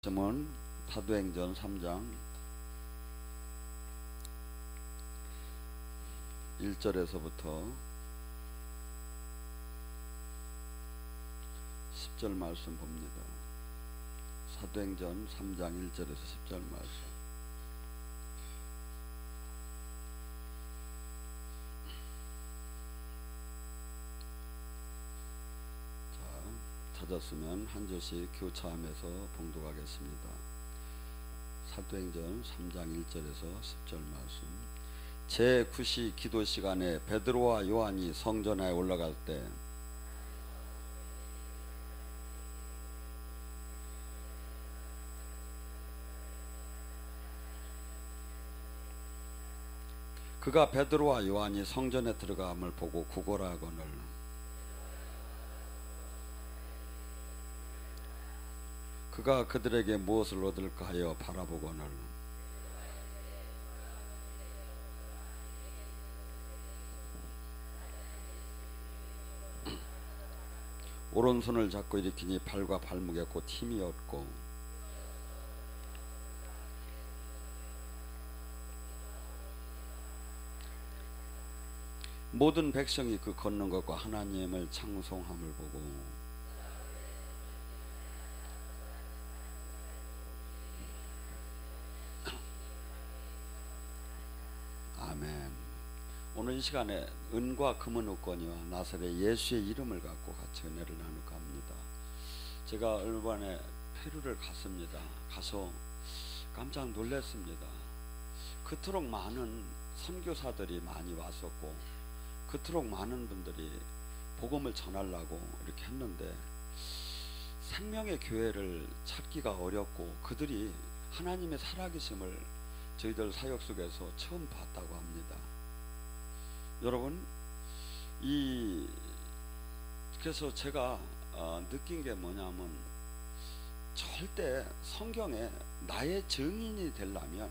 말씀은 사도행전 3장 1절에서부터 10절 말씀 봅니다. 사도행전 3장 1절에서 10절 말씀. 찾았으면 한 절씩 교차하면서 봉독하겠습니다. 사도행전 3장 1절에서 10절 말씀. 제9시 기도 시간에 베드로와 요한이 성전에 올라갈 때 그가 베드로와 요한이 성전에 들어감을 보고 구걸하거늘 그가 그들에게 무엇을 얻을까 하여 바라보거늘 오른손을 잡고 일으키니 발과 발목에 곧 힘이 없고 모든 백성이 그 걷는 것과 하나님을 찬송함을 보고 아멘. 오늘 이 시간에 은과 금은 없거니와 나사렛 예수의 이름을 갖고 같이 은혜를 나눌까 합니다. 제가 얼마나 페루를 갔습니다. 가서 깜짝 놀랐습니다. 그토록 많은 선교사들이 많이 왔었고 그토록 많은 분들이 복음을 전하려고 이렇게 했는데 생명의 교회를 찾기가 어렵고 그들이 하나님의 살아계심을 저희들 사역 속에서 처음 봤다고 합니다. 여러분, 그래서 제가 느낀 게 뭐냐면 절대 성경에 나의 증인이 되려면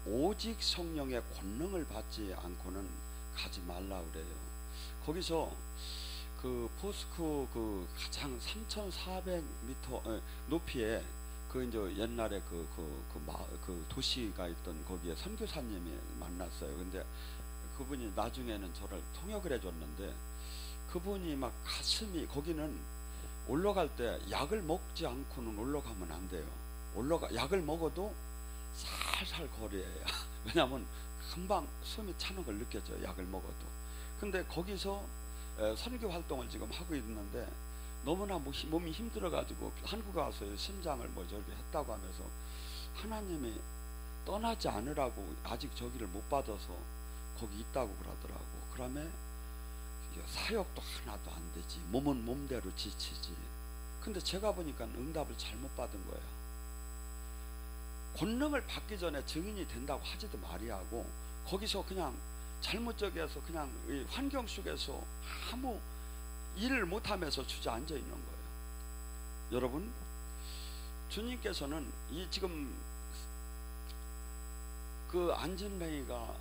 오직 성령의 권능을 받지 않고는 가지 말라 그래요. 거기서 그 포스코 그 가장 3,400m 높이에 그 이제 옛날에 그 도시가 있던 거기에 선교사님이 만났어요. 근데 그분이 나중에는 저를 통역을 해줬는데 그분이 막 가슴이 거기는 올라갈 때 약을 먹지 않고는 올라가면 안 돼요. 약을 먹어도 살살 거려요. 왜냐하면 금방 숨이 차는 걸 느껴져요. 약을 먹어도. 근데 거기서 선교 활동을 지금 하고 있는데 너무나 몸이 힘들어가지고 한국에 와서 심장을 저기 했다고 하면서 하나님이 떠나지 않으라고 아직 저기를 못 받아서 거기 있다고 그러더라고. 그러면 사역도 하나도 안 되지. 몸은 몸대로 지치지. 근데 제가 보니까 응답을 잘못 받은 거야. 권능을 받기 전에 증인이 된다고 하지도 말이하고 거기서 그냥 잘못적이어서 그냥 환경 속에서 아무 일을 못하면서 주저앉아 있는 거예요. 여러분, 주님께서는 지금 그 안진뱅이가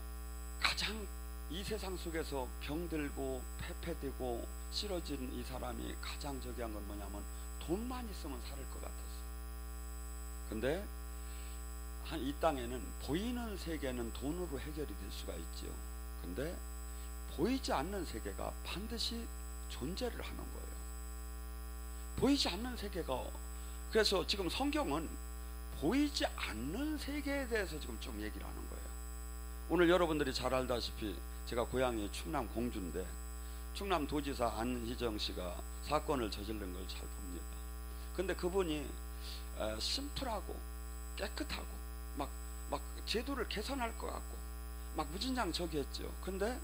가장 이 세상 속에서 병들고 패패되고 쓰러진 이 사람이 가장 저기 한 건 뭐냐면 돈만 있으면 살 것 같았어. 근데 이 땅에는 보이는 세계는 돈으로 해결이 될 수가 있죠. 근데 보이지 않는 세계가 반드시 존재를 하는 거예요. 보이지 않는 세계가, 그래서 지금 성경은 보이지 않는 세계에 대해서 지금 좀 얘기를 하는 거예요. 오늘 여러분들이 잘 알다시피 제가 고향이 충남 공주인데 충남 도지사 안희정 씨가 사건을 저지른 걸 잘 봅니다. 근데 그분이 심플하고 깨끗하고 막 제도를 개선할 것 같고 막 무진장 저기 했죠. 근데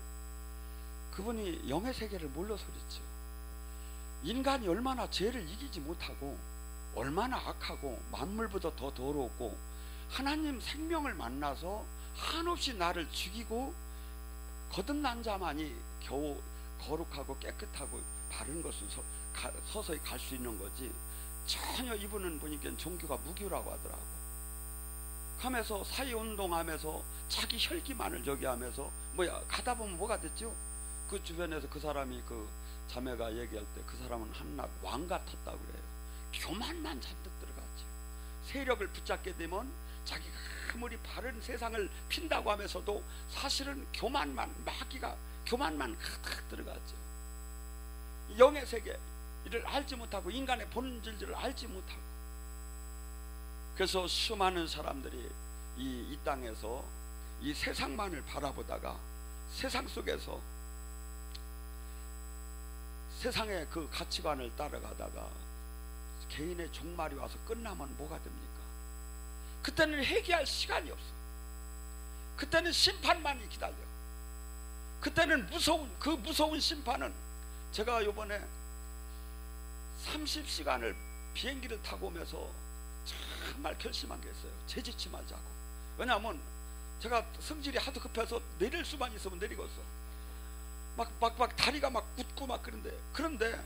그분이 영의 세계를 몰라서 그랬죠. 인간이 얼마나 죄를 이기지 못하고 얼마나 악하고 만물보다 더 더럽고 하나님 생명을 만나서 한없이 나를 죽이고 거듭난 자만이 겨우 거룩하고 깨끗하고 바른 것을 서서히 갈 수 있는 거지. 전혀 이분은 보니까 종교가 무교라고 하더라고. 하면서 사회운동하면서 자기 혈기만을 저기 하면서 가다 보면 뭐가 됐죠? 그 주변에서 그 사람이 그 자매가 얘기할 때 그 사람은 한낱 왕 같았다고 그래요. 교만만 잔뜩 들어갔죠. 세력을 붙잡게 되면 자기가 아무리 바른 세상을 핀다고 하면서도 사실은 마귀가 교만만 가득 들어갔죠. 영의 세계 이를 알지 못하고 인간의 본질을 알지 못하고, 그래서 수많은 사람들이 이 땅에서 이 세상만을 바라보다가 세상 속에서 세상의 그 가치관을 따라가다가 개인의 종말이 와서 끝나면 뭐가 됩니까? 그때는 회개할 시간이 없어. 그때는 심판만이 기다려. 그때는 그 무서운 심판은, 제가 이번에 30시간을 비행기를 타고 오면서 정말 결심한 게 있어요. 재짓지 말자고. 왜냐하면 제가 성질이 하도 급해서 내릴 수만 있으면 내리겠어. 막 다리가 막 굳고 막 그런데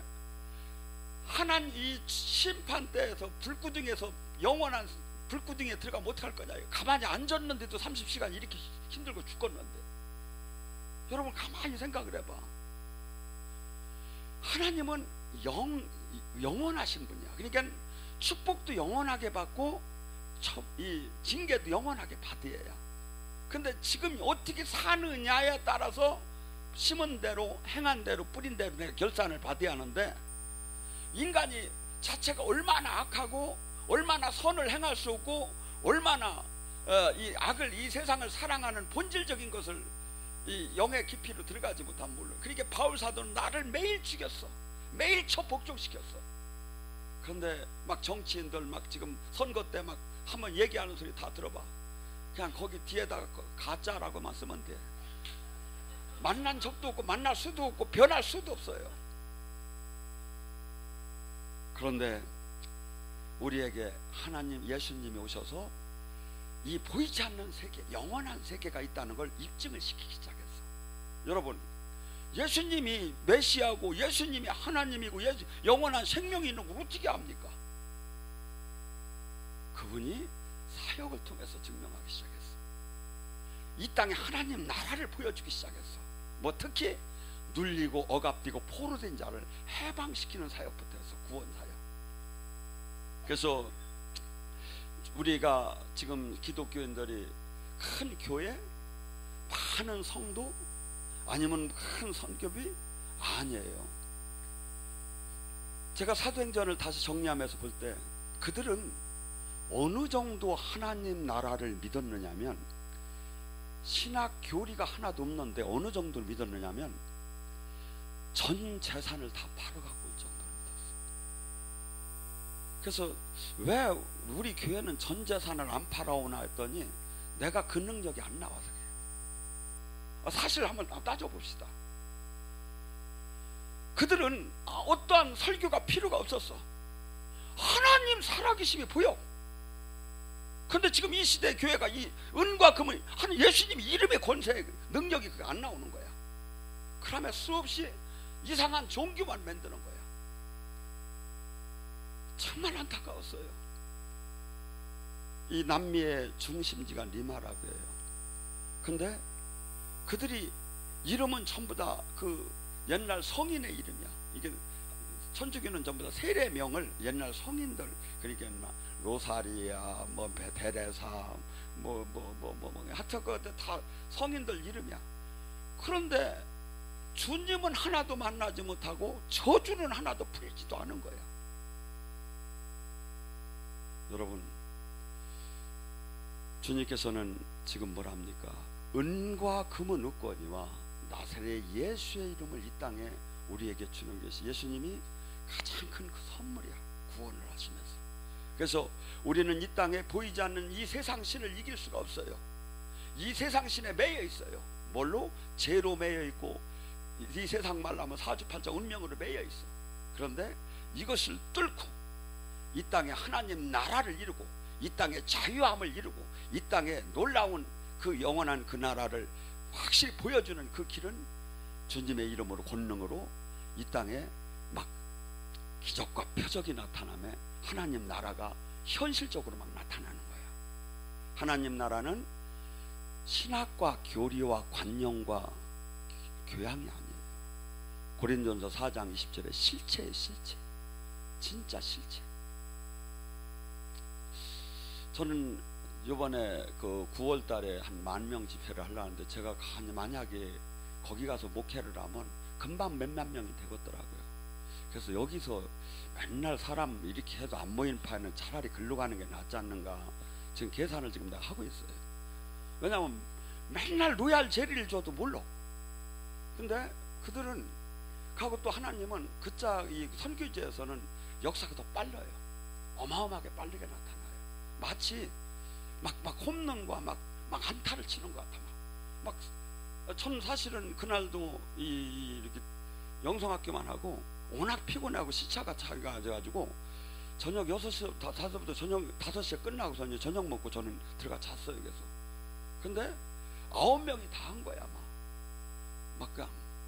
하나님 이 심판대에서 불구덩이에서 영원한 불구덩이에 들어가면 어떡할 거냐. 가만히 앉았는데도 30시간 이렇게 힘들고 죽겠는데. 여러분 가만히 생각을 해봐. 하나님은 영원하신 분이야. 그러니까 축복도 영원하게 받고 이 징계도 영원하게 받아야. 근데 지금 어떻게 사느냐에 따라서 심은 대로 행한 대로 뿌린 대로 내가 결산을 받아야 하는데, 인간이 자체가 얼마나 악하고 얼마나 선을 행할 수 없고 얼마나 이 악을, 이 세상을 사랑하는 본질적인 것을 이 영의 깊이로 들어가지 못한 물론. 그러니까 바울 사도는 나를 매일 죽였어. 매일 복종시켰어. 그런데 막 정치인들 막 지금 선거 때 막 한번 얘기하는 소리 다 들어봐. 그냥 거기 뒤에다가 가짜라고만 쓰면 돼. 만난 적도 없고 만날 수도 없고 변할 수도 없어요. 그런데 우리에게 하나님, 예수님이 오셔서 이 보이지 않는 세계, 영원한 세계가 있다는 걸 입증을 시키기 시작했어. 여러분, 예수님이 메시아고 예수님이 하나님이고 영원한 생명이 있는 걸 어떻게 압니까? 그분이 사역을 통해서 증명하기 시작했어. 이 땅에 하나님 나라를 보여주기 시작했어. 뭐 특히 눌리고 억압되고 포로된 자를 해방시키는 사역부터 해서 구원 사역. 그래서 우리가 지금 기독교인들이 큰 교회, 많은 성도, 아니면 큰 선교비 아니에요. 제가 사도행전을 다시 정리하면서 볼 때 그들은 어느 정도 하나님 나라를 믿었느냐면, 신학 교리가 하나도 없는데 어느 정도를 믿었느냐면 전 재산을 다 팔아갖고 올 정도로 믿었어. 그래서 왜 우리 교회는 전 재산을 안 팔아오나 했더니 내가 그 능력이 안 나와서 그래요. 사실 한번 따져봅시다. 그들은 어떠한 설교가 필요가 없었어. 하나님 살아계심이 보여. 근데 지금 이 시대 교회가 이 은과 금을 하는 예수님 이름의 권세, 능력이 그게 안 나오는 거야. 그러면 수없이 이상한 종교만 만드는 거야. 정말 안타까웠어요. 이 남미의 중심지가 리마라고 해요. 근데 그들이 이름은 전부 다 그 옛날 성인의 이름이야. 이게 천주교는 전부 다 세례명을 옛날 성인들, 그러니까 로사리아, 뭐 베레사, 하여튼 그 다 성인들 이름이야. 그런데 주님은 하나도 만나지 못하고 저주는 하나도 풀지도 않은 거야. 여러분, 주님께서는 지금 뭐랍니까? 은과 금은 없거니와 나사렛 예수의 이름을 이 땅에 우리에게 주는 것이 예수님이 가장 큰 그 선물이야. 구원을 하시면서. 그래서 우리는 이 땅에 보이지 않는 이 세상 신을 이길 수가 없어요. 이 세상 신에 매여 있어요. 뭘로? 죄로 매여 있고, 이 세상 말로 하면 사주팔자 운명으로 매여 있어. 그런데 이것을 뚫고 이 땅에 하나님 나라를 이루고 이 땅에 자유함을 이루고 이 땅에 놀라운 그 영원한 그 나라를 확실히 보여주는 그 길은 주님의 이름으로, 권능으로 이 땅에 막 기적과 표적이 나타나며 하나님 나라가 현실적으로 막 나타나는 거야. 하나님 나라는 신학과 교리와 관념과 교양이 아니에요. 고린도전서 4장 20절에 실체의 실체, 진짜 실체. 저는 이번에 그 9월 달에 한 10,000명 집회를 하려는데 제가 만약에 거기 가서 목회를 하면 금방 몇만 명이 되겠더라고요. 그래서 여기서 맨날 사람 이렇게 해도 안 모이는 파에는 차라리 글로 가는 게 낫지 않는가 지금 계산을 지금 내가 하고 있어요. 왜냐하면 맨날 로얄 제리를 줘도 몰라. 근데 그들은 가고 또 하나님은 이 선교지에서는 역사가 더 빨라요. 어마어마하게 빠르게 나타나요. 마치 막 홈런과 막 안타를 치는 것 같아. 전 사실은 그날도 이렇게 영성학교만 하고 워낙 피곤하고 시차가 차가지고 저녁 6시 5시부터 저녁 5시에 끝나고서 이제 저녁 먹고 저는 들어가 잤어요. 계속. 근데 9명이 다 한 거야.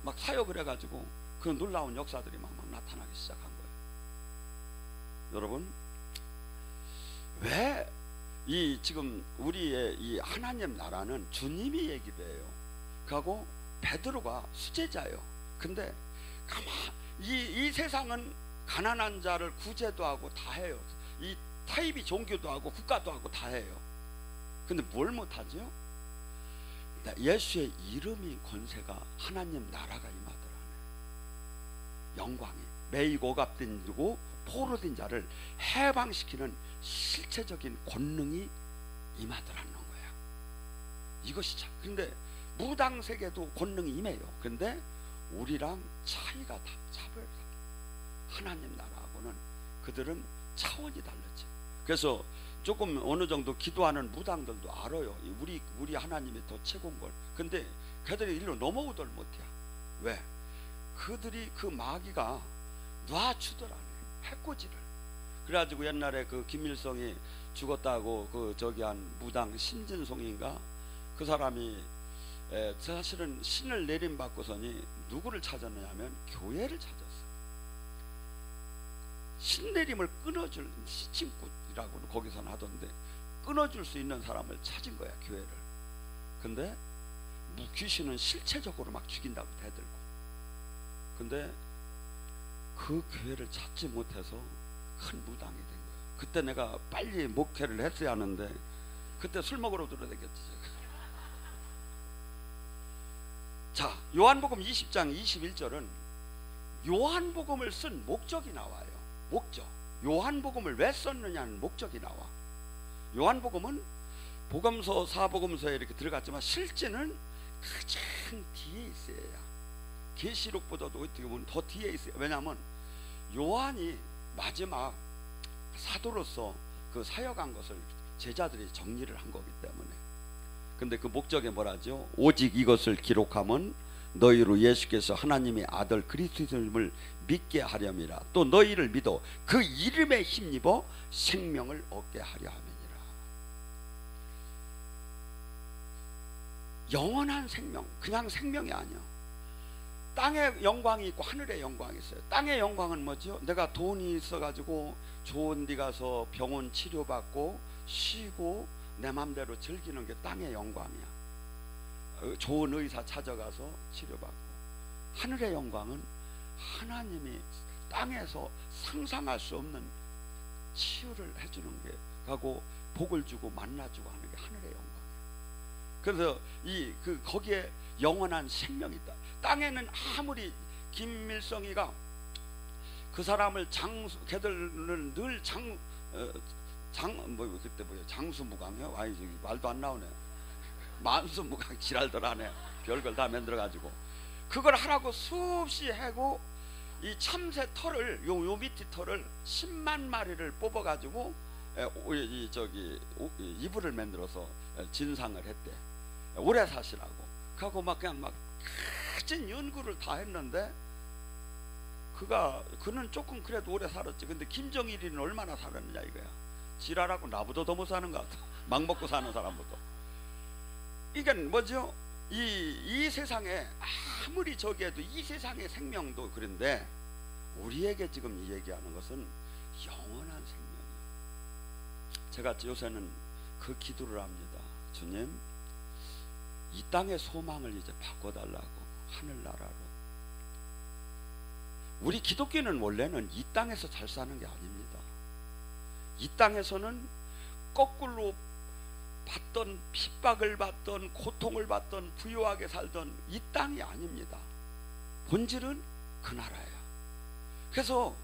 막 사역을 해가지고 그 놀라운 역사들이 막 나타나기 시작한 거예요. 여러분, 왜 지금 우리의 이 하나님 나라는 주님이 얘기를 해요. 그하고 베드로가 수제자예요. 근데 이 세상은 가난한 자를 구제도 하고 다 해요. 이 타입이 종교도 하고 국가도 하고 다 해요. 근데 뭘 못하죠? 예수의 이름이 권세가 하나님 나라가 임하더라네. 영광이 매이고 갑든지고 포로된 자를 해방시키는 실체적인 권능이 임하더라는 거야. 이것이 참. 근데 무당 세계도 권능이 임해요. 근데 우리랑 차이가 다 차별이 다. 하나님 나라하고는 그들은 차원이 다르지. 그래서 조금 어느 정도 기도하는 무당들도 알아요. 우리 하나님이 더 최고인 걸. 근데 그들이 일로 넘어오들 못해. 왜? 그들이 그 마귀가 놔주더라네. 해코지를. 그래가지고 옛날에 그 김일성이 죽었다고 그 저기 한 무당 신진송인가 그 사람이 사실은 신을 내림받고서니 누구를 찾았느냐면 교회를 찾았어. 신내림을 끊어줄 시침굿이라고 거기서는 하던데 끊어줄 수 있는 사람을 찾은 거야, 교회를. 근데 귀신은 실체적으로 막 죽인다고 대들고. 근데 그 교회를 찾지 못해서 큰 무당이 된 거야. 그때 내가 빨리 목회를 했어야 하는데 그때 술 먹으러 들어다녔지 제가. 자, 요한복음 20장 21절은 요한복음을 쓴 목적이 나와요. 목적. 요한복음을 왜 썼느냐는 목적이 나와. 요한복음은 복음서, 사복음서에 이렇게 들어갔지만 실제는 가장 뒤에 있어야. 계시록보다도 어떻게 보면 더 뒤에 있어요. 왜냐하면 요한이 마지막 사도로서 그 사역한 것을 제자들이 정리를 한 거기 때문에. 근데 그 목적에 뭐라죠? 오직 이것을 기록함은 너희로 예수께서 하나님의 아들 그리스도임을 믿게 하렴이라. 또 너희를 믿어 그 이름에 힘입어 생명을 얻게 하려 함이니라. 영원한 생명, 그냥 생명이 아니야. 땅의 영광이 있고 하늘의 영광이 있어요. 땅의 영광은 뭐죠? 내가 돈이 있어가지고 좋은 데 가서 병원 치료받고 쉬고 내 맘대로 즐기는 게 땅의 영광이야. 좋은 의사 찾아가서 치료받고. 하늘의 영광은 하나님이 땅에서 상상할 수 없는 치유를 해주는 게 하고 복을 주고 만나주고 하는 게 하늘의 영광이에요. 그래서 거기에 영원한 생명이 있다. 땅에는 아무리 김일성이가 그 사람을 걔들은 늘 그때 장수무강이요? 아니 말도 안 나오네. 만수무강 지랄들 하네. 별걸 다 만들어가지고 그걸 하라고 수없이 하고 이 참새 털을 요 밑에 털을 10만 마리를 뽑아가지고 이불을 만들어서 진상을 했대. 오래 사시라고. 하고 그냥 큰 연구를 다 했는데 그는 조금 그래도 오래 살았지. 근데 김정일이는 얼마나 살았느냐 이거야. 지랄하고 나보다 더 못 사는 것 같아. 막 먹고 사는 사람보다. 이게 뭐죠? 이 세상에 아무리 저기해도 이 세상의 생명도 그런데 우리에게 지금 얘기하는 것은 영원한 생명이에요. 제가 요새는 그 기도를 합니다. 주님, 이 땅의 소망을 이제 바꿔달라고. 하늘나라로. 우리 기독교는 원래는 이 땅에서 잘 사는 게 아닙니다. 이 땅에서는 거꾸로 받던 핍박을 받던 고통을 받던 부유하게 살던 이 땅이 아닙니다. 본질은 그 나라예요. 그래서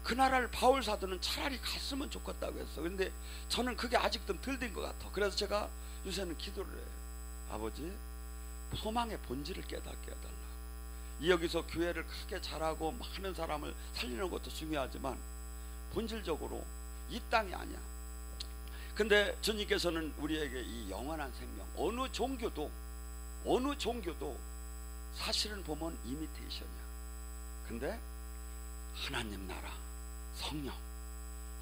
그 나라를 바울 사도는 차라리 갔으면 좋겠다고 했어. 근데 저는 그게 아직도 덜 된 것 같아. 그래서 제가 요새는 기도를 해요. 아버지, 소망의 본질을 깨닫게 해달라고. 여기서 교회를 크게 잘하고 많은 사람을 살리는 것도 중요하지만 본질적으로 이 땅이 아니야. 근데 주님께서는 우리에게 이 영원한 생명, 어느 종교도 사실은 보면 이미테이션이야. 근데 하나님 나라, 성령,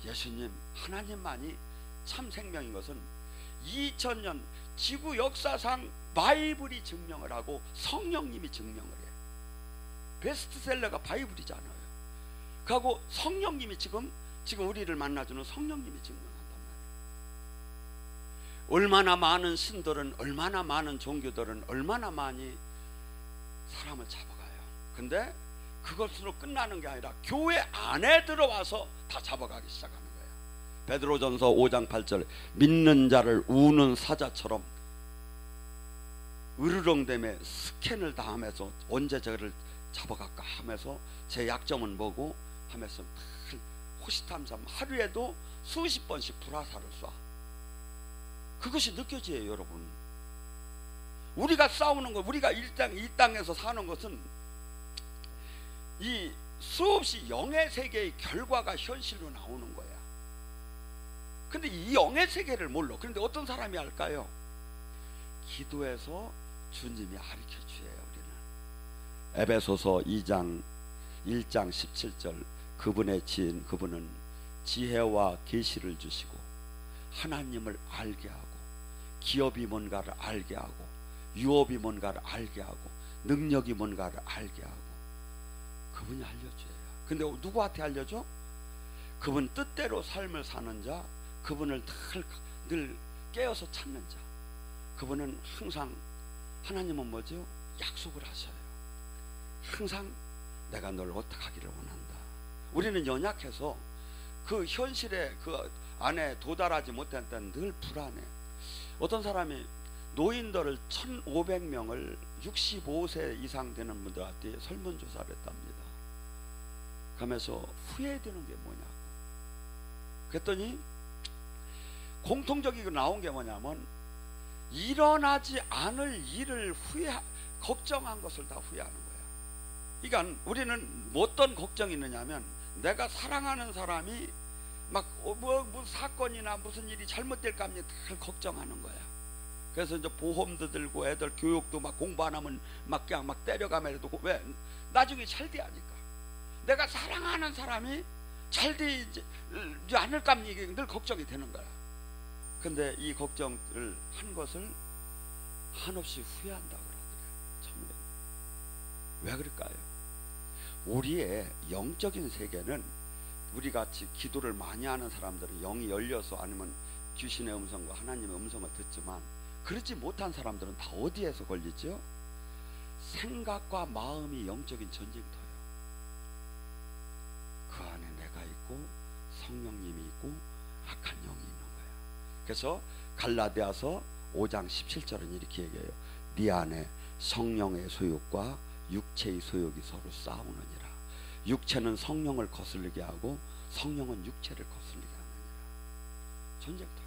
예수님, 하나님만이 참 생명인 것은 2000년 지구 역사상 바이블이 증명을 하고 성령님이 증명을 해. 베스트셀러가 바이블이잖아요. 그리고 성령님이 지금 우리를 만나주는 성령님이 증명한단 말이에요. 얼마나 많은 신들은, 얼마나 많은 종교들은 얼마나 많이 사람을 잡아가요. 근데 그것으로 끝나는 게 아니라 교회 안에 들어와서 다 잡아가기 시작하는 거예요. 베드로전서 5장 8절, 믿는 자를 우는 사자처럼 으르렁대며 스캔을 다 하면서 언제 저를 잡아갈까 하면서 제 약점은 뭐고 하면서 호시탐탐 하루에도 수십 번씩 불화살을 쏴. 그것이 느껴져요, 여러분. 우리가 싸우는 거, 우리가 이 땅에서 사는 것은 이 수없이 영의 세계의 결과가 현실로 나오는 거야. 근데 이 영의 세계를 몰라. 그런데 어떤 사람이 할까요? 기도해서 주님이 가르쳐 주세요. 우리는 에베소서 2장 1장 17절, 그분의 지인, 그분은 지혜와 계시를 주시고 하나님을 알게 하고 기업이 뭔가를 알게 하고 유업이 뭔가를 알게 하고 능력이 뭔가를 알게 하고 그분이 알려줘요. 근데 누구한테 알려줘? 그분 뜻대로 삶을 사는 자, 그분을 늘 깨어서 찾는 자. 그분은 항상, 하나님은 뭐죠? 약속을 하셔요. 항상 내가 널 어떻게 하기를 원한다. 우리는 연약해서 그 현실에 그 안에 도달하지 못할 때는 늘 불안해. 어떤 사람이 노인들을 1500명을 65세 이상 되는 분들한테 설문조사를 했답니다. 그러면서 후회되는 게 뭐냐고. 그랬더니 공통적이고 나온 게 뭐냐면 일어나지 않을 일을 걱정한 것을 다 후회하는 거야. 그러니까 우리는 어떤 걱정이 있느냐면 내가 사랑하는 사람이 막 무슨 사건이나 무슨 일이 잘못될까 하면 다 걱정하는 거야. 그래서 이제 보험도 들고 애들 교육도 막 공부 안 하면 막 그냥 막 때려가면서 왜? 나중에 잘 돼야 하니까. 내가 사랑하는 사람이 잘 되지 않을까 하면 이게 늘 걱정이 되는 거야. 근데 이 걱정을 한 것을 한없이 후회한다고 그러더래요. 참, 왜 그럴까요? 우리의 영적인 세계는 우리 같이 기도를 많이 하는 사람들은 영이 열려서 아니면 귀신의 음성과 하나님의 음성을 듣지만 그렇지 못한 사람들은 다 어디에서 걸리죠? 생각과 마음이 영적인 전쟁터예요. 그 안에 내가 있고 성령님이 있고 악한 영이 있는 거예요. 그래서 갈라디아서 5장 17절은 이렇게 얘기해요. 네 안에 성령의 소욕과 육체의 소욕이 서로 싸우느니라. 육체는 성령을 거슬리게 하고 성령은 육체를 거슬리게 하느니라. 전쟁터예요.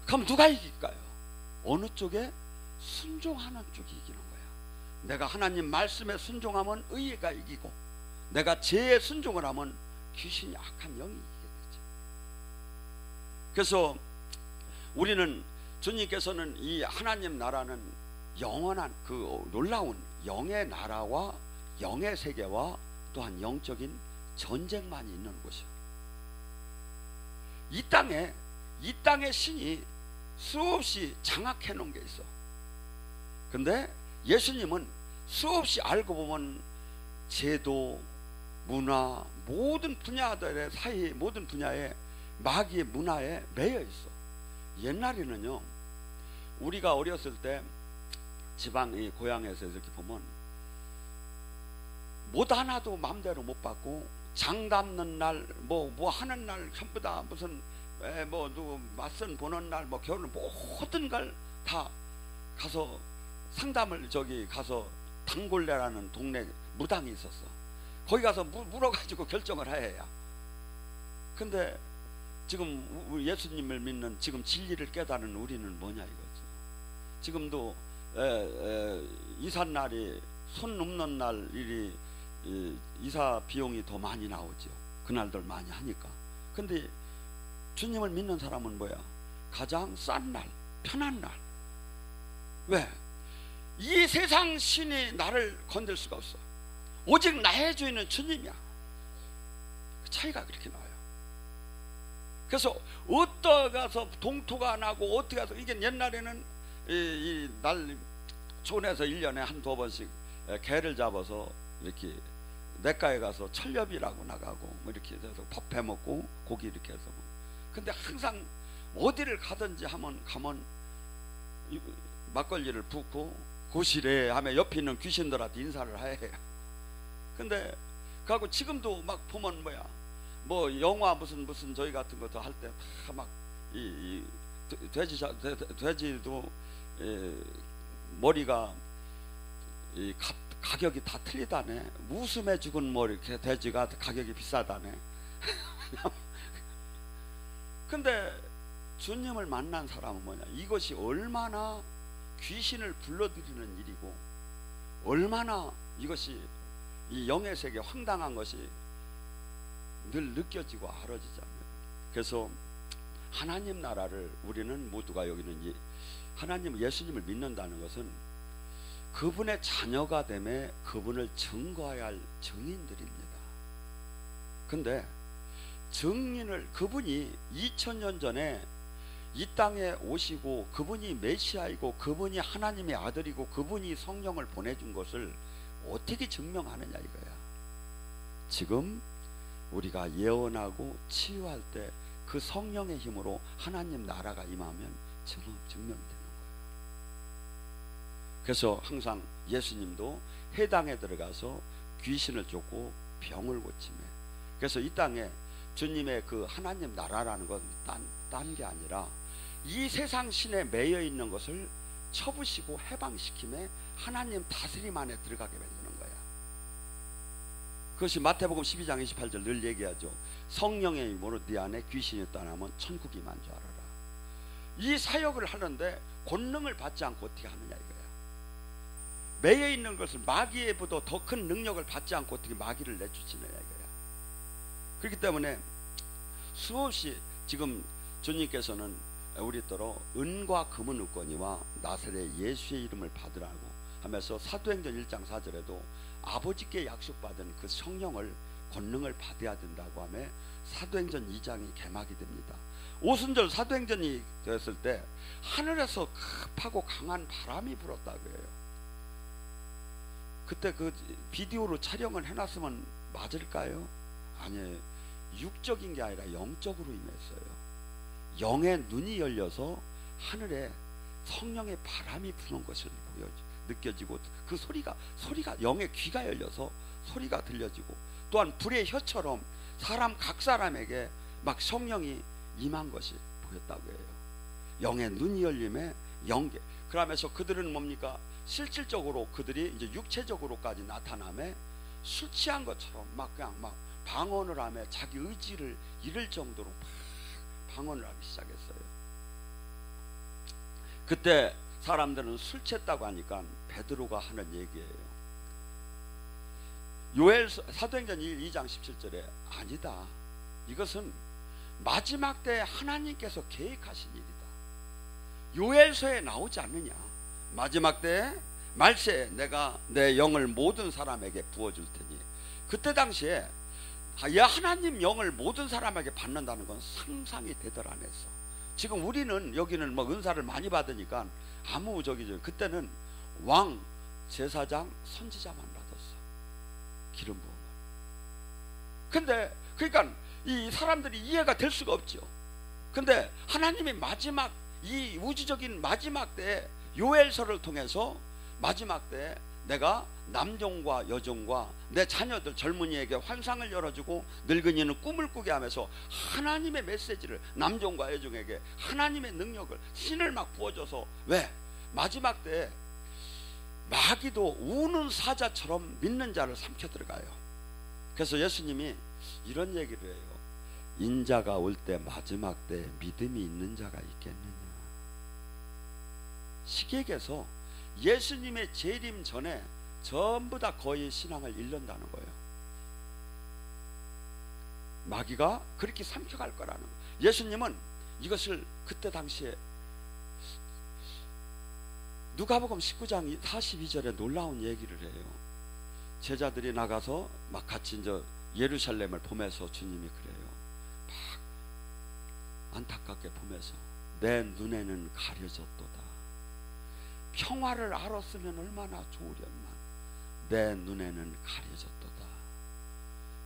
그럼 누가 이길까요? 어느 쪽에 순종하는 쪽이 이기는 거야. 내가 하나님 말씀에 순종하면 의가 이기고 내가 죄에 순종을 하면 귀신이 악한 영이 이기게 되죠. 그래서 우리는 주님께서는 이 하나님 나라는 영원한 그 놀라운 영의 나라와 영의 세계와 또한 영적인 전쟁만 있는 곳이요. 이 땅에 신이 수없이 장악해 놓은 게 있어. 근데 예수님은 수없이 알고 보면 제도, 문화, 모든 분야들의 사이, 모든 분야에 마귀의 문화에 매여 있어. 옛날에는요, 우리가 어렸을 때 지방의 고향에서 이렇게 보면 못 하나도 마음대로 못 받고 장 담는 날, 뭐 하는 날 전부 다 무슨 뭐 누구 맞선 보는 날 뭐 결혼 모든 걸 다 가서 상담을 저기 가서 단골레라는 동네 무당이 있었어. 거기 가서 물어가지고 결정을 해야. 근데 지금 예수님을 믿는 지금 진리를 깨달은 우리는 뭐냐 이거죠. 지금도 이삿날이 손 넘는 날 일이 이사 비용이 더 많이 나오죠. 그날들 많이 하니까. 근데 주님을 믿는 사람은 뭐야? 가장 싼 날, 편한 날. 왜? 이 세상 신이 나를 건들 수가 없어. 오직 나의 주인은 주님이야. 그 차이가 그렇게 나와요. 그래서 어떠 가서 동토가 나고 어떻게 가서 이게 옛날에는 날 촌에서 1년에 한두 번씩 개를 잡아서 이렇게 냇가에 가서 철렵이라고 나가고 뭐 이렇게 해서 밥 해먹고 고기 이렇게 해서 근데 항상 어디를 가든지 가면 막걸리를 붓고 고시래 하면 옆에 있는 귀신들한테 인사를 해야 해요. 근데 그하고 지금도 막 보면 뭐야 뭐 영화 무슨 저희 같은 것도 할 때 다 막 이 돼지도 머리가 가격이 다 틀리다네. 웃음에 죽은 뭐 이렇게 돼지가 가격이 비싸다네. 근데 주님을 만난 사람은 뭐냐? 이것이 얼마나 귀신을 불러들이는 일이고 얼마나 이것이 이 영의 세계 황당한 것이 늘 느껴지고 알아지잖아요. 그래서 하나님 나라를 우리는 모두가 여기는 하나님 예수님을 믿는다는 것은 그분의 자녀가 되매 그분을 증거해야 할 증인들입니다. 근데 증인을 그분이 2000년 전에 이 땅에 오시고 그분이 메시아이고 그분이 하나님의 아들이고 그분이 성령을 보내준 것을 어떻게 증명하느냐 이거야. 지금 우리가 예언하고 치유할 때 그 성령의 힘으로 하나님 나라가 임하면 증명되는 거예요. 그래서 항상 예수님도 회당에 들어가서 귀신을 쫓고 병을 고치매. 그래서 이 땅에 주님의 그 하나님 나라라는 건 딴 게 아니라 이 세상 신에 매여 있는 것을 쳐부시고 해방시킴에 하나님 다스림 안에 들어가게 만드는 거야. 그것이 마태복음 12장 28절 늘 얘기하죠. 성령의 힘으로 네 안에 귀신이 떠나면 천국이 만 줄 알아라. 이 사역을 하는데 권능을 받지 않고 어떻게 하느냐 이거야. 매여 있는 것을 마귀에보다 더 큰 능력을 받지 않고 어떻게 마귀를 내쫓느냐 이거야. 그렇기 때문에 수없이 지금 주님께서는 우리더러 은과 금은 없거니와 나사렛 예수의 이름을 받으라고 하면서 사도행전 1장 4절에도 아버지께 약속받은 그 성령을 권능을 받아야 된다고 하며 사도행전 2장이 개막이 됩니다. 오순절 사도행전이 되었을 때 하늘에서 급하고 강한 바람이 불었다고 해요. 그때 그 비디오로 촬영을 해놨으면 맞을까요? 아니에요. 육적인 게 아니라 영적으로 임했어요. 영의 눈이 열려서 하늘에 성령의 바람이 부는 것을 느껴지고 그 소리가 영의 귀가 열려서 소리가 들려지고 또한 불의 혀처럼 각 사람에게 막 성령이 임한 것이 보였다고 해요. 영의 눈이 열림에 영계. 그러면서 그들은 뭡니까? 실질적으로 그들이 이제 육체적으로까지 나타남에 술 취한 것처럼 그냥 방언을 하며 자기 의지를 잃을 정도로 방언을 하기 시작했어요. 그때 사람들은 술 취했다고 하니까 베드로가 하는 얘기예요. 사도행전 2장 17절에 아니다. 이것은 마지막 때 하나님께서 계획하신 일이다. 요엘서에 나오지 않느냐. 마지막 때 말세에 내가 내 영을 모든 사람에게 부어줄 테니. 그때 당시에 하나님 영을 모든 사람에게 받는다는 건 상상이 되들 안 했어. 지금 우리는 여기는 은사를 많이 받으니까 그때는 왕, 제사장, 선지자만 받았어. 기름 부음을. 근데 그러니까 이 사람들이 이해가 될 수가 없죠. 근데 하나님의 마지막 이 우주적인 마지막 때 요엘서를 통해서 마지막 때 내가 남종과 여종과 내 자녀들 젊은이에게 환상을 열어주고 늙은이는 꿈을 꾸게 하면서 하나님의 메시지를 남종과 여종에게 하나님의 능력을 신을 막 부어줘서 왜? 마지막 때 마귀도 우는 사자처럼 믿는 자를 삼켜 들어가요. 그래서 예수님이 이런 얘기를 해요. 인자가 올 때 마지막 때 믿음이 있는 자가 있겠느냐. 시객에서 예수님의 재림 전에 전부 다 거의 신앙을 잃는다는 거예요. 마귀가 그렇게 삼켜갈 거라는 거예요. 예수님은 이것을 그때 당시에 누가복음 19장 42절에 놀라운 얘기를 해요. 제자들이 나가서 막 같이 이제 예루살렘을 보면서 주님이 그래요. 막 안타깝게 보면서 내 눈에는 가려졌도다. 평화를 알았으면 얼마나 좋으련만 내 눈에는 가려졌도다.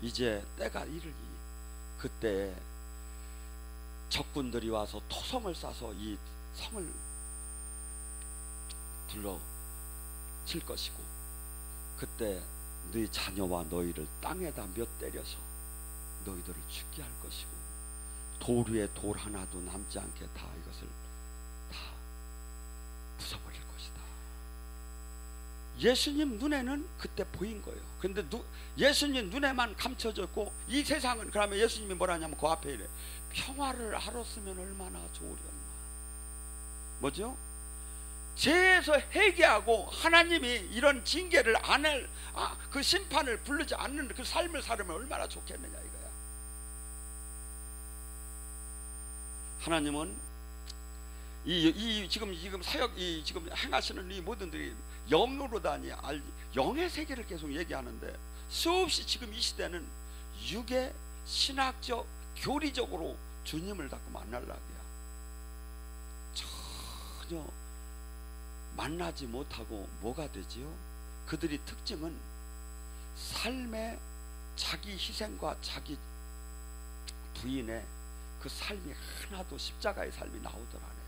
이제 때가 이르니 그때 적군들이 와서 토성을 싸서 이 성을 둘러 칠 것이고 그때 너희 자녀와 너희를 땅에다 몇 때려서 너희들을 죽게 할 것이고 돌 위에 돌 하나도 남지 않게 다 이것을 다 부숴버릴 것이다. 예수님 눈에는 그때 보인 거예요. 그런데 예수님 눈에만 감춰졌고 이 세상은 그러면 예수님이 뭐라냐면 그 앞에 이래 평화를 알았으면 얼마나 좋으련마. 뭐죠? 죄에서 회개하고 하나님이 이런 징계를 안 할 그 심판을 부르지 않는 그 삶을 살면 얼마나 좋겠느냐 이거야. 하나님은 지금 사역 지금 행하시는 이 모든들이 영으로다니 영의 세계를 계속 얘기하는데 수없이 지금 이 시대는 육의 신학적 교리적으로 주님을 자꾸 만나려고요. 전혀 만나지 못하고 뭐가 되지요? 그들이 특징은 삶의 자기 희생과 자기 부인의 그 삶이 하나도 십자가의 삶이 나오더라네요.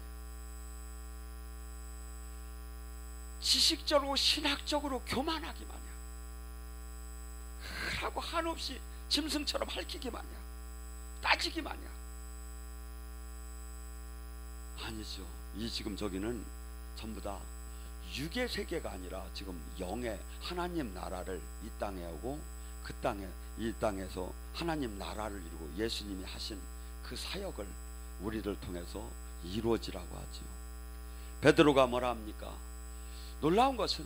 지식적으로 신학적으로 교만하기 마냥 하고 한없이 짐승처럼 핥히기 마냥 따지기 마냥 아니죠. 이 지금 저기는 전부 다 육의 세계가 아니라 지금 영의 하나님 나라를 이 땅에 오고 그 땅에 이 땅에서 하나님 나라를 이루고 예수님이 하신 그 사역을 우리를 통해서 이루어지라고 하지요. 베드로가 뭐라 합니까? 놀라운 것은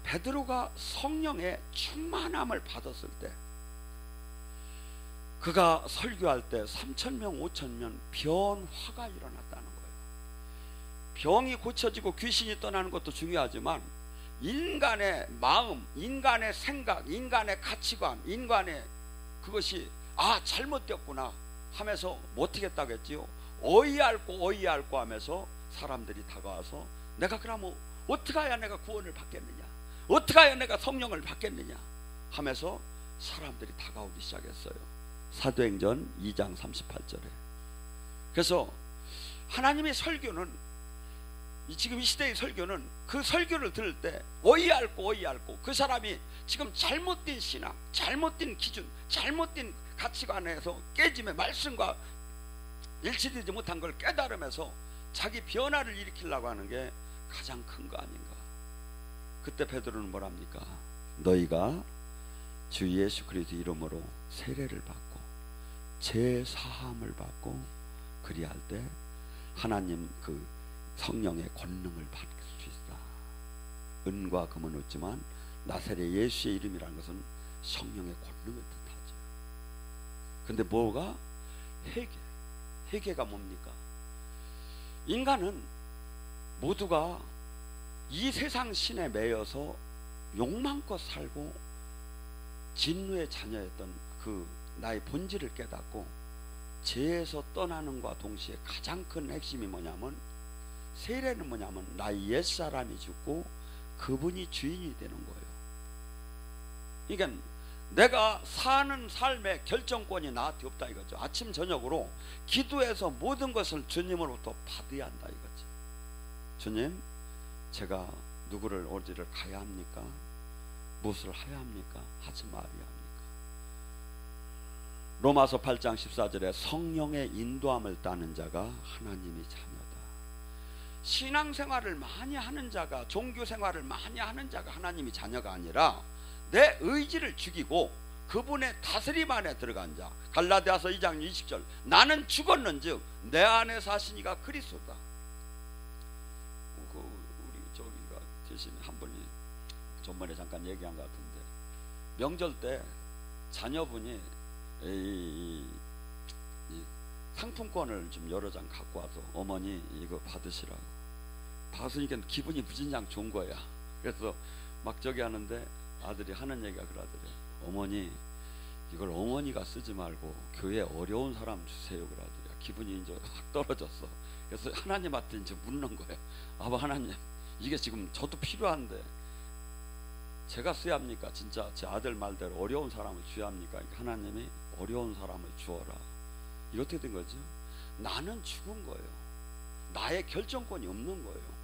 베드로가 성령의 충만함을 받았을 때 그가 설교할 때 3,000명 5,000명 변화가 일어났다는 거예요. 병이 고쳐지고 귀신이 떠나는 것도 중요하지만 인간의 마음, 인간의 생각, 인간의 가치관, 인간의 그것이 잘못되었구나 하면서 못하겠다고 했지요. 어이없고 하면서 사람들이 다가와서 내가 그러면 어떻게 해야 내가 구원을 받겠느냐, 어떻게 해야 내가 성령을 받겠느냐 하면서 사람들이 다가오기 시작했어요. 사도행전 2장 38절에. 그래서 하나님의 설교는 지금 이 시대의 설교는 그 설교를 들을 때 어이없고 그 사람이 지금 잘못된 신앙, 잘못된 기준, 잘못된 가치관에서 깨짐에 말씀과 일치되지 못한 걸 깨달으면서 자기 변화를 일으키려고 하는 게 가장 큰 거 아닌가. 그때 베드로는 뭐랍니까? 너희가 주 예수 그리스도 이름으로 세례를 받고 죄 사함을 받고 그리할 때 하나님 그 성령의 권능을 받을 수 있다. 은과 금은 없지만 나사렛 예수의 이름이라는 것은 성령의 권능을 뜻하죠. 근데 뭐가? 회개가 뭡니까? 인간은 모두가 이 세상 신에 매여서 욕망껏 살고 진노의 자녀였던 그 나의 본질을 깨닫고 죄에서 떠나는 것과 동시에 가장 큰 핵심이 뭐냐면 세례는 뭐냐면 나의 옛사람이 죽고 그분이 주인이 되는 거예요. 그러니까 내가 사는 삶의 결정권이 나한테 없다 이거죠. 아침 저녁으로 기도해서 모든 것을 주님으로부터 받아야 한다 이거죠. 주님, 제가 누구를 어디를 가야 합니까? 무엇을 해야 합니까? 하지 말아야 합니까? 로마서 8장 14절에 성령의 인도함을 따는 자가 하나님의 자녀다. 신앙생활을 많이 하는 자가, 종교생활을 많이 하는 자가 하나님의 자녀가 아니라 내 의지를 죽이고 그분의 다스림 안에 들어간 자. 갈라디아서 2장 20절 나는 죽었는즉 내 안에 사시니가 그리스도다. 우리 저기가 대신 한 분이 전번에 잠깐 얘기한 것 같은데, 명절 때 자녀분이 이 상품권을 좀 여러 장 갖고 와서 어머니 이거 받으시라고. 받으니까 기분이 무진장 좋은 거야. 그래서 막 저기 하는데 아들이 하는 얘기가 그러더래. 어머니 이걸 어머니가 쓰지 말고 교회 어려운 사람 주세요 그러더래. 기분이 이제 확 떨어졌어. 그래서 하나님한테 이제 묻는 거예요. 아바 하나님, 이게 지금 저도 필요한데 제가 써야 합니까? 진짜 제 아들 말대로 어려운 사람을 줘야 합니까? 하나님이 어려운 사람을 주어라. 이거 어떻게 된 거죠? 나는 죽은 거예요. 나의 결정권이 없는 거예요.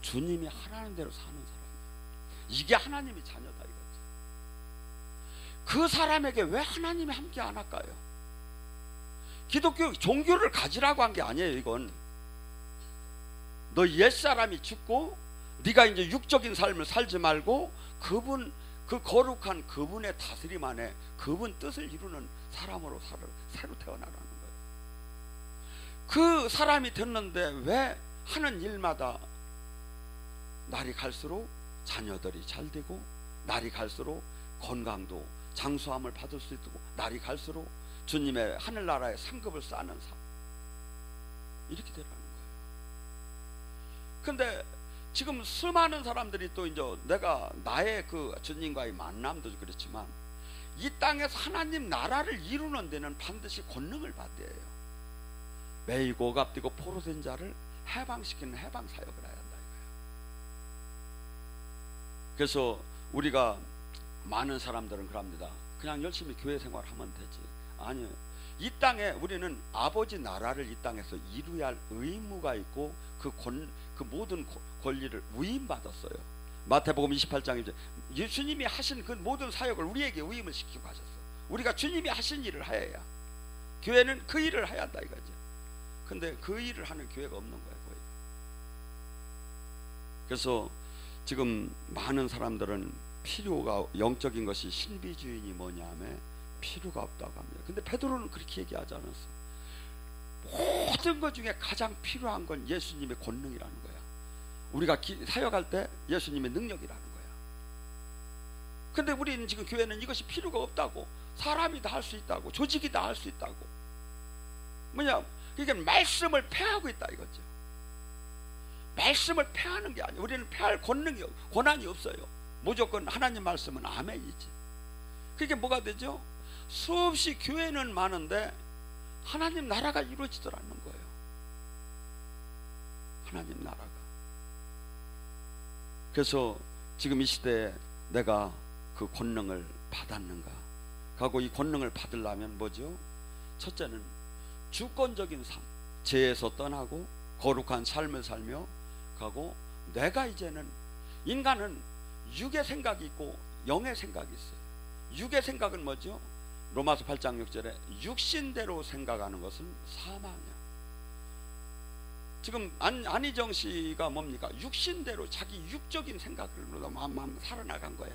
주님이 하라는 대로 사는 사람이에요. 이게 하나님의 자녀다 이거죠. 그 사람에게 왜 하나님이 함께 안 할까요? 기독교 종교를 가지라고 한 게 아니에요. 이건 너 옛사람이 죽고 네가 이제 육적인 삶을 살지 말고 그분, 그 거룩한 그분의 다스림 안에 그분 뜻을 이루는 사람으로 새로 태어나라는 거예요. 그 사람이 됐는데 왜 하는 일마다 날이 갈수록 자녀들이 잘 되고, 날이 갈수록 건강도 장수함을 받을 수 있고, 날이 갈수록 주님의 하늘나라의 상급을 쌓는 삶, 이렇게 되라는 거예요. 근데 지금 수많은 사람들이 또 이제 내가 나의 그 주님과의 만남도 그렇지만 이 땅에서 하나님 나라를 이루는 데는 반드시 권능을 받아야 해요. 매일 고갑되고 포로된 자를 해방시키는 해방 사역을 해야 한다 이거예요. 그래서 우리가 많은 사람들은 그럽니다. 그냥 열심히 교회 생활하면 되지. 아니요. 이 땅에 우리는 아버지 나라를 이 땅에서 이루어야 할 의무가 있고 그 모든 권리를 위임받았어요. 마태복음 28장에 예수님이 하신 그 모든 사역을 우리에게 위임을 시키고 가셨어. 우리가 주님이 하신 일을 해야, 교회는 그 일을 해야 한다 이거죠. 근데 그 일을 하는 교회가 없는 거예요 거의. 그래서 지금 많은 사람들은 필요가, 영적인 것이 신비주의니 뭐냐면 필요가 없다고 합니다. 근데 베드로는 그렇게 얘기하지 않았어. 모든 것 중에 가장 필요한 건 예수님의 권능이라는 거야. 우리가 사역할 때 예수님의 능력이라는 거야. 근데 우리는 지금 교회는 이것이 필요가 없다고, 사람이 다 할 수 있다고, 조직이 다 할 수 있다고. 뭐냐, 이게 말씀을 폐하고 있다 이거죠. 말씀을 폐하는 게 아니에요. 우리는 폐할 권한이 없어요. 무조건 하나님 말씀은 아멘이지. 그게 뭐가 되죠? 수없이 교회는 많은데 하나님 나라가 이루어지질 않는 거예요. 하나님 나라가. 그래서 지금 이 시대에 내가 그 권능을 받았는가 하고, 이 권능을 받으려면 뭐죠? 첫째는 주권적인 삶, 죄에서 떠나고 거룩한 삶을 살며 가고, 내가 이제는, 인간은 육의 생각이 있고 영의 생각이 있어요. 육의 생각은 뭐죠? 로마서 8장 6절에 육신대로 생각하는 것은 사망이야. 지금 안희정 씨가 뭡니까? 육신대로 자기 육적인 생각으로 살아나간 거야.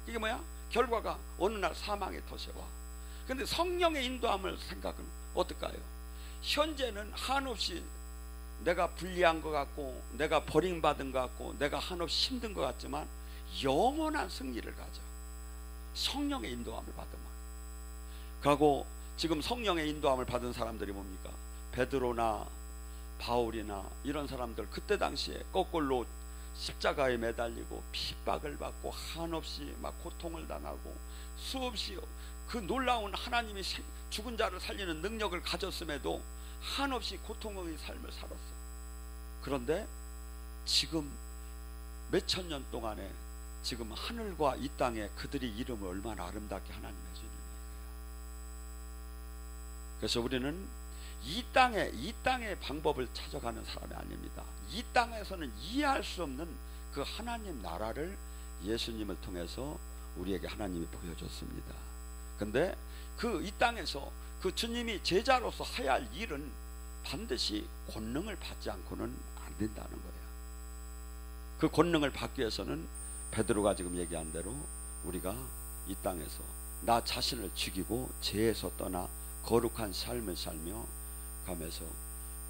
이게 뭐야? 결과가 어느 날 사망의 덫에 와. 근데 성령의 인도함을 생각은 어떨까요? 현재는 한없이 내가 불리한 것 같고, 내가 버림받은 것 같고, 내가 한없이 힘든 것 같지만 영원한 승리를 가져. 성령의 인도함을 받으면. 그리고 지금 성령의 인도함을 받은 사람들이 뭡니까? 베드로나 바울이나 이런 사람들, 그때 당시에 거꾸로 십자가에 매달리고 핍박을 받고 한없이 막 고통을 당하고 수없이 그 놀라운 하나님이 죽은 자를 살리는 능력을 가졌음에도 한없이 고통의 삶을 살았어. 그런데 지금 몇천 년 동안에 지금 하늘과 이 땅에 그들이 이름을 얼마나 아름답게 하나님 해주는 거예요. 그래서 우리는 이 땅의 방법을 찾아가는 사람이 아닙니다. 이 땅에서는 이해할 수 없는 그 하나님 나라를 예수님을 통해서 우리에게 하나님이 보여줬습니다. 근데 그 이 땅에서 그 주님이 제자로서 해야 할 일은 반드시 권능을 받지 않고는 안 된다는 거예요. 그 권능을 받기 위해서는 베드로가 지금 얘기한 대로 우리가 이 땅에서 나 자신을 죽이고 죄에서 떠나 거룩한 삶을 살며 가면서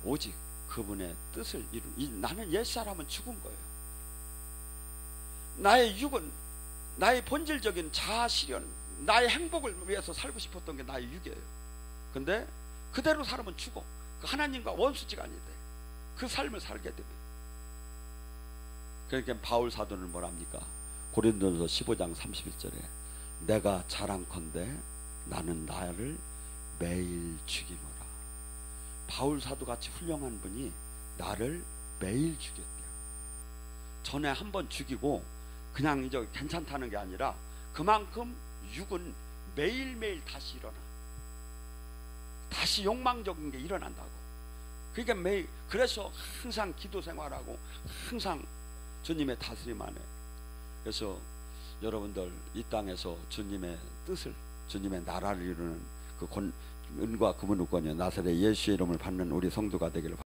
오직 그분의 뜻을 이룬, 나는 옛사람은 죽은 거예요. 나의 육은, 나의 본질적인 자아 실현, 나의 행복을 위해서 살고 싶었던 게 나의 육이에요. 근데 그대로 살면 죽어. 그 하나님과 원수지간이 돼. 그 삶을 살게 되면. 그러니까 바울 사도는 뭐랍니까? 고린도서 15장 31절에 내가 자랑컨대 나는 나를 매일 죽이노라. 바울 사도같이 훌륭한 분이 나를 매일 죽였대요. 전에 한 번 죽이고 그냥 이제 괜찮다는 게 아니라 그만큼 육은 매일매일 다시 일어나. 다시 욕망적인 게 일어난다고. 그러니까 매일, 그래서 항상 기도 생활하고 항상 주님의 다스림 안에. 그래서 여러분들 이 땅에서 주님의 뜻을, 주님의 나라를 이루는 그 은과 그분의 권위 나사렛 예수의 이름을 받는 우리 성도가 되기를 바랍니다.